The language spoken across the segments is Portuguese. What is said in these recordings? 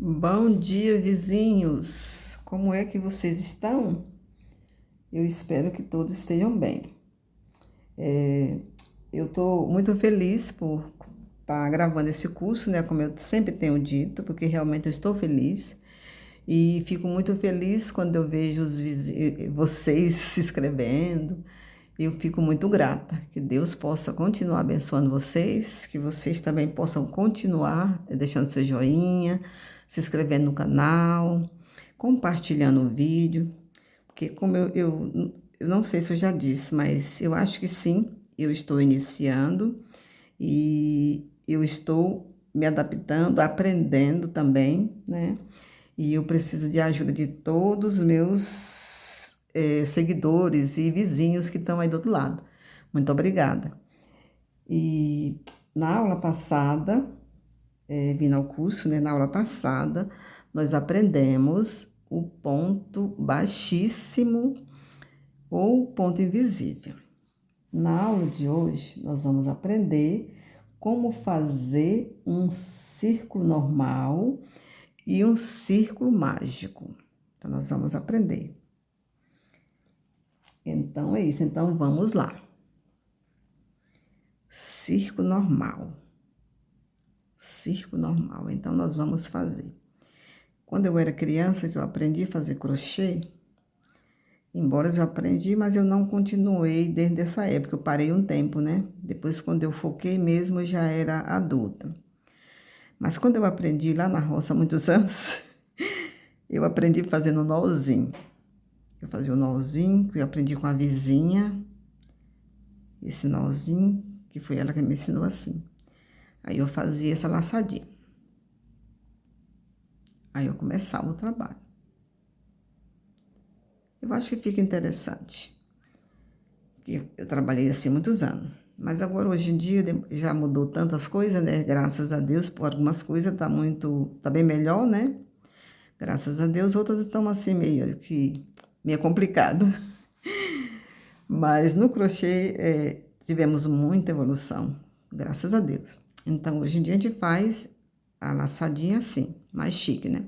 Bom dia, vizinhos! Como é que vocês estão? Eu espero que todos estejam bem. Eu estou muito feliz por estar gravando esse curso, né? Como eu sempre tenho dito, porque realmente eu estou feliz. E fico muito feliz quando eu vejo vocês se inscrevendo. Eu fico muito grata. Que Deus possa continuar abençoando vocês, que vocês também possam continuar deixando seu joinha, se inscrevendo no canal, compartilhando o vídeo. Porque eu não sei se eu já disse, mas eu acho que sim, eu estou iniciando e eu estou me adaptando, aprendendo também, né? E eu preciso de ajuda de todos os meus seguidores e vizinhos que estão aí do outro lado. Muito obrigada. E na aula passada, vindo ao curso, né, na aula passada, nós aprendemos o ponto baixíssimo ou ponto invisível. Na aula de hoje, nós vamos aprender como fazer um círculo normal e um círculo mágico. Então, nós vamos aprender. Então, é isso. Então, vamos lá. Círculo normal. Círculo normal. Então, nós vamos fazer. Quando eu era criança, que eu aprendi a fazer crochê, embora eu aprendi, mas eu não continuei desde essa época. Eu parei um tempo, né? Depois, quando eu foquei mesmo, eu já era adulta. Mas quando eu aprendi lá na roça há muitos anos, eu aprendi fazendo nozinho. Eu fazia o nozinho, que eu aprendi com a vizinha, esse nozinho, que foi ela que me ensinou assim. Aí eu fazia essa laçadinha. Aí eu começava o trabalho. Eu acho que fica interessante. Que eu trabalhei assim muitos anos. Mas agora, hoje em dia, já mudou tantas coisas, né? Graças a Deus, por algumas coisas tá bem melhor, né? Graças a Deus, outras estão assim meio complicado. Mas no crochê tivemos muita evolução, graças a Deus. Então, hoje em dia a gente faz a laçadinha assim, mais chique, né?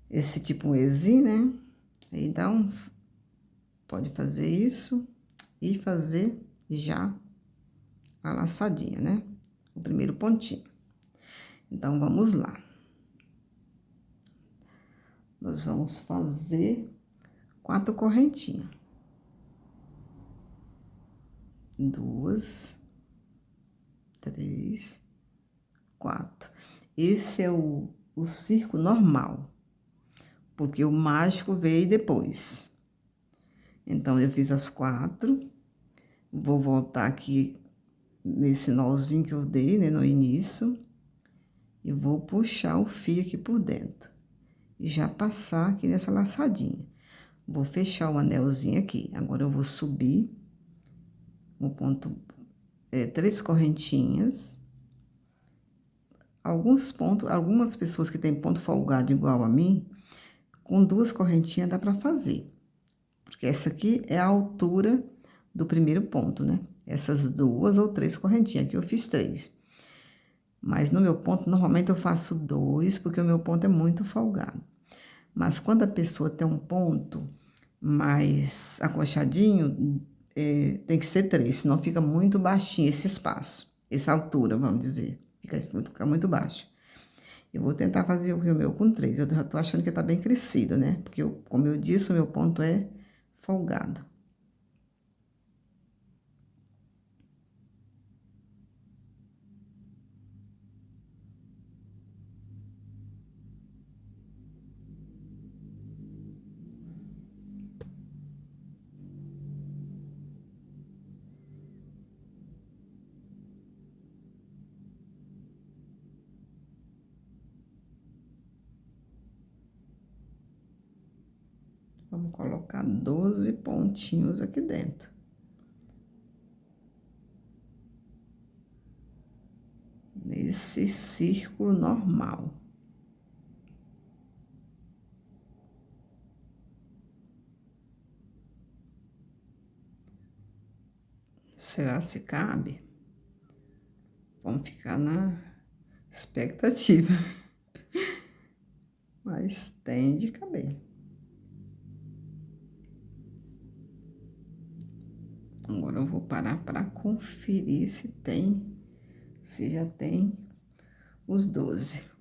Esse tipo um ezi, né? Então, pode fazer isso e fazer já a laçadinha, né? O primeiro pontinho. Então, vamos lá. Nós vamos fazer 4 correntinhas. 2, 3, 4. Esse é o círculo normal, porque o mágico veio depois. Então, eu fiz as 4. Vou voltar aqui nesse nozinho que eu dei, né, no início. E vou puxar o fio aqui por dentro. E já passar aqui nessa laçadinha. Vou fechar o anelzinho aqui. Agora, eu vou subir um ponto, 3 correntinhas. Algumas pessoas que têm ponto folgado igual a mim, com 2 correntinhas dá pra fazer. Porque essa aqui é a altura do primeiro ponto, né? Essas 2 ou 3 correntinhas, aqui eu fiz 3. Mas no meu ponto, normalmente eu faço 2, porque o meu ponto é muito folgado. Mas quando a pessoa tem um ponto mais acolchadinho, tem que ser 3, senão fica muito baixinho esse espaço, essa altura, vamos dizer. Fica muito baixo. Eu vou tentar fazer o meu com 3. Eu já tô achando que tá bem crescido, né? Porque, como eu disse, o meu ponto é folgado. Vamos colocar 12 pontinhos aqui dentro. Nesse círculo normal. Será se cabe? Vamos ficar na expectativa. mas tem de caber. Agora eu vou parar para conferir se já tem os 12.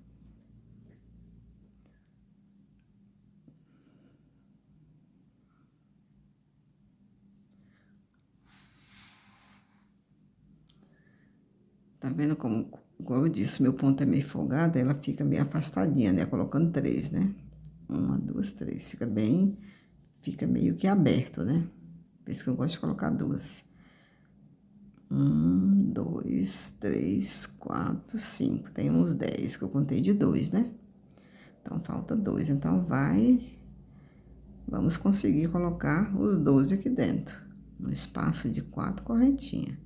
Tá vendo como, igual eu disse, meu ponto é meio folgado, ela fica meio afastadinha, né? Colocando 3, né? 1, 2, 3. Fica meio que aberto, né? Por isso que eu gosto de colocar 2. 1, 2, 3, 4, 5. Tem uns 10 que eu contei de 2, né? Então, falta 2. Então, vamos conseguir colocar os 12 aqui dentro, no espaço de 4 correntinhas.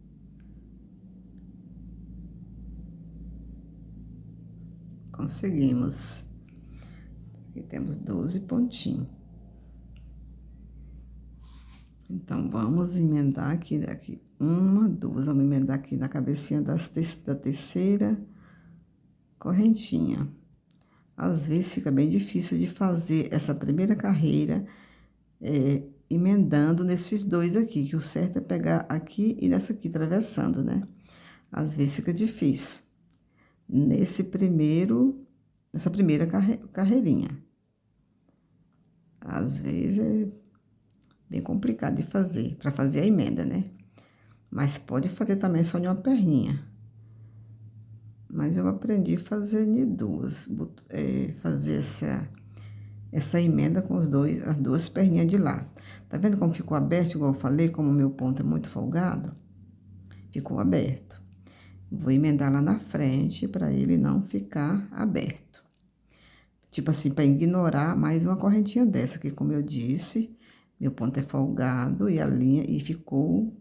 Conseguimos. Aqui temos 12 pontinhos. Então, vamos emendar aqui, 1, 2, vamos emendar aqui na cabecinha da terceira correntinha. Às vezes fica bem difícil de fazer essa primeira carreira emendando nesses 2 aqui, que o certo é pegar aqui e nessa aqui, atravessando, né? Às vezes fica difícil. Nessa primeira carreirinha. Às vezes é bem complicado de fazer, para fazer a emenda, né? Mas pode fazer também só de uma perninha. Mas eu aprendi a fazer de 2, fazer essa emenda com as 2 perninhas de lá. Tá vendo como ficou aberto, igual eu falei, como o meu ponto é muito folgado? Ficou aberto. Vou emendar lá na frente para ele não ficar aberto. Tipo assim, para ignorar mais uma correntinha dessa, que como eu disse, meu ponto é folgado e a linha e ficou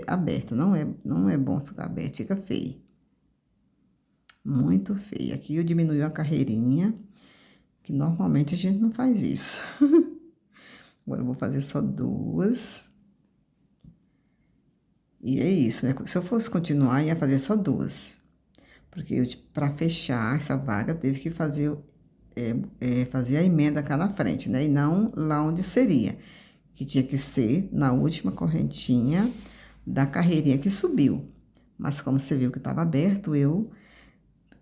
aberto. Não é bom ficar aberto, fica feio. Muito feio. Aqui eu diminui a carreirinha, que normalmente a gente não faz isso. Agora eu vou fazer só 2. E é isso, né? Se eu fosse continuar, ia fazer só 2. Porque para fechar essa vaga, teve que fazer a emenda cá na frente, né? E não lá onde seria. Que tinha que ser na última correntinha da carreirinha que subiu. Mas como você viu que estava aberto, eu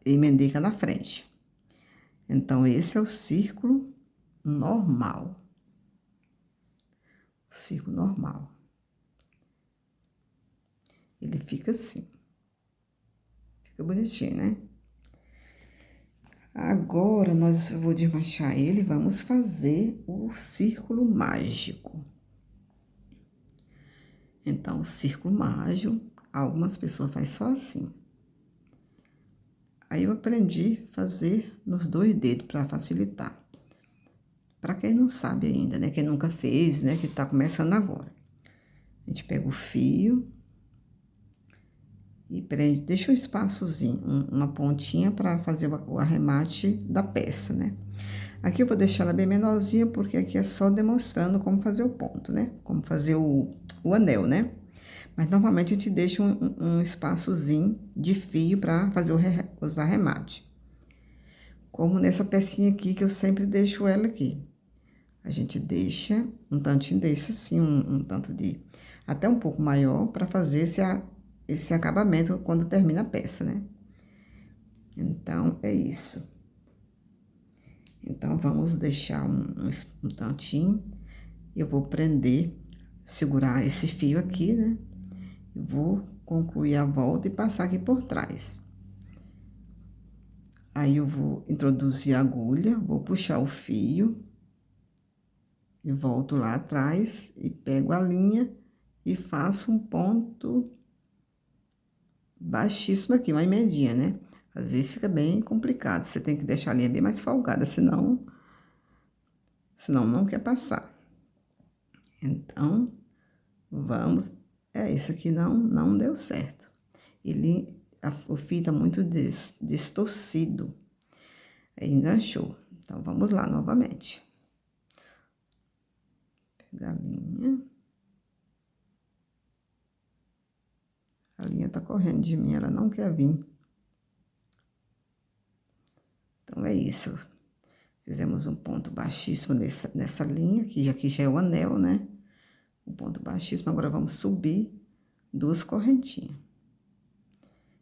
emendei cá na frente. Então, esse é o círculo normal. O círculo normal. Ele fica assim. Fica bonitinho, né? Agora, vou desmanchar ele e vamos fazer o círculo mágico. Então, o círculo mágico, algumas pessoas fazem só assim. Aí eu aprendi a fazer nos 2 dedos para facilitar. Para quem não sabe ainda, né? Quem nunca fez, né? Que tá começando agora. A gente pega o fio e prende, deixa um espaçozinho, uma pontinha para fazer o arremate da peça, né? Aqui eu vou deixar ela bem menorzinha, porque aqui é só demonstrando como fazer o ponto, né? Como fazer o anel, né? Mas normalmente a gente deixa um espaçozinho de fio para fazer os arremates. Como nessa pecinha aqui, que eu sempre deixo ela aqui. A gente deixa, um tantinho deixa assim, um tanto de... Até um pouco maior para fazer esse acabamento quando termina a peça, né? Então, é isso. Então, vamos deixar um tantinho. Eu vou prender, segurar esse fio aqui, né? Eu vou concluir a volta e passar aqui por trás. Aí, eu vou introduzir a agulha, vou puxar o fio. E volto lá atrás e pego a linha e faço um ponto baixíssimo aqui, uma emendinha, né? Às vezes fica bem complicado, você tem que deixar a linha bem mais folgada, senão não quer passar. Então, vamos... Isso aqui não deu certo. O fio tá muito distorcido. Aí, enganchou. Então, vamos lá novamente. Pegar a linha. A linha tá correndo de mim, ela não quer vir. Então, é isso. Fizemos um ponto baixíssimo nessa linha, que aqui já é o anel, né? Um ponto baixíssimo, agora vamos subir 2 correntinhas.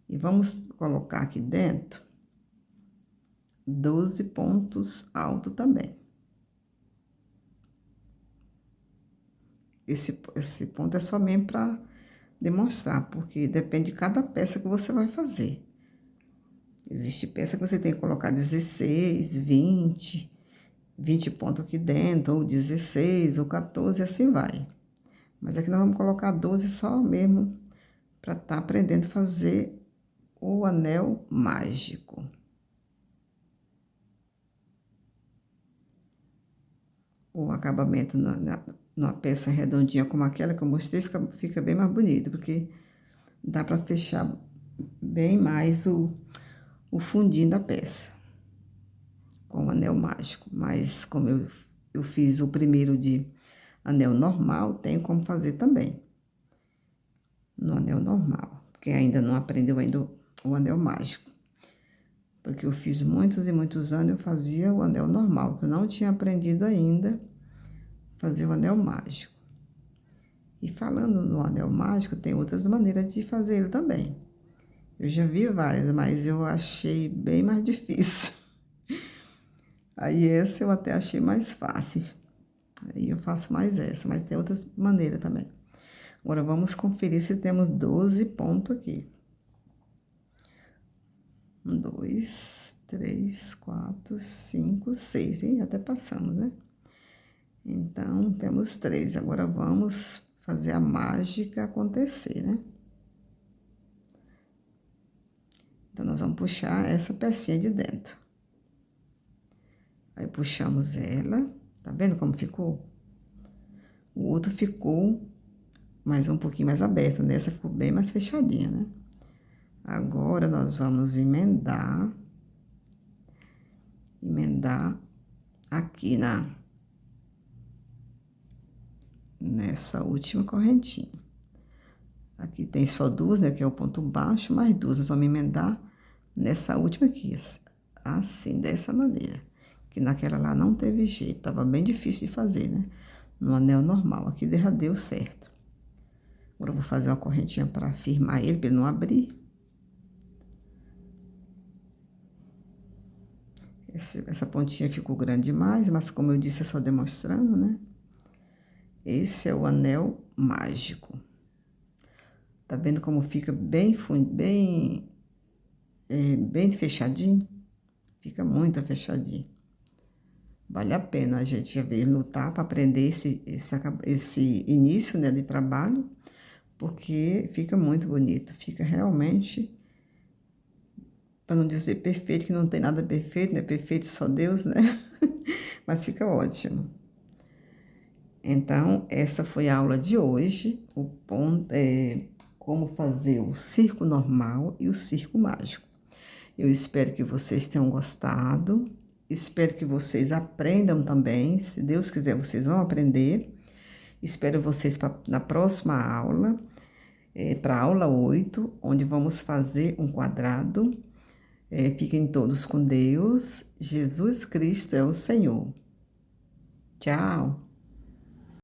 E vamos colocar aqui dentro 12 pontos altos também. Esse ponto é só mesmo para demonstrar, porque depende de cada peça que você vai fazer. Existe peça que você tem que colocar 16, 20 pontos aqui dentro, ou 16, ou 14, assim vai. Mas aqui nós vamos colocar 12 só mesmo, para estar aprendendo a fazer o anel mágico. O acabamento numa peça redondinha como aquela que eu mostrei, fica bem mais bonito, porque dá para fechar bem mais o fundinho da peça com o anel mágico. Mas como eu fiz o primeiro de anel normal, tenho como fazer também no anel normal, porque ainda não aprendeu ainda o anel mágico. Porque eu fiz muitos e muitos anos, eu fazia o anel normal, que eu não tinha aprendido ainda fazer o anel mágico. E falando no anel mágico, tem outras maneiras de fazer ele também. Eu já vi várias, mas eu achei bem mais difícil. Aí essa eu até achei mais fácil. Aí eu faço mais essa, mas tem outras maneiras também. Agora vamos conferir se temos 12 pontos aqui. 1, 2, 3, 4, 5, 6. E até passamos, né? Então, temos 3. Agora vamos fazer a mágica acontecer, né? Então, nós vamos puxar essa pecinha de dentro. Aí, puxamos ela. Tá vendo como ficou? O outro ficou mais um pouquinho mais aberto. Nessa ficou bem mais fechadinha, né? Agora, nós vamos emendar aqui nessa última correntinha. Aqui tem só 2, né, que é o ponto baixo, mais 2. Nós vamos emendar nessa última aqui, assim, dessa maneira. Que naquela lá não teve jeito, tava bem difícil de fazer, né? No anel normal, aqui já deu certo. Agora eu vou fazer uma correntinha para firmar ele, para ele não abrir. Essa pontinha ficou grande demais, mas como eu disse, é só demonstrando, né? Esse é o anel mágico. Tá vendo como fica bem fechadinho? Fica muito fechadinho. Vale a pena a gente já ver, lutar para aprender esse início, né, de trabalho, porque fica muito bonito. Fica realmente, para não dizer perfeito, que não tem nada perfeito, né? Perfeito só Deus, né? Mas fica ótimo. Então, essa foi a aula de hoje, como fazer o circo normal e o circo mágico. Eu espero que vocês tenham gostado, espero que vocês aprendam também, se Deus quiser vocês vão aprender. Espero vocês na próxima aula, para a aula 8, onde vamos fazer um quadrado. Fiquem todos com Deus, Jesus Cristo é o Senhor. Tchau!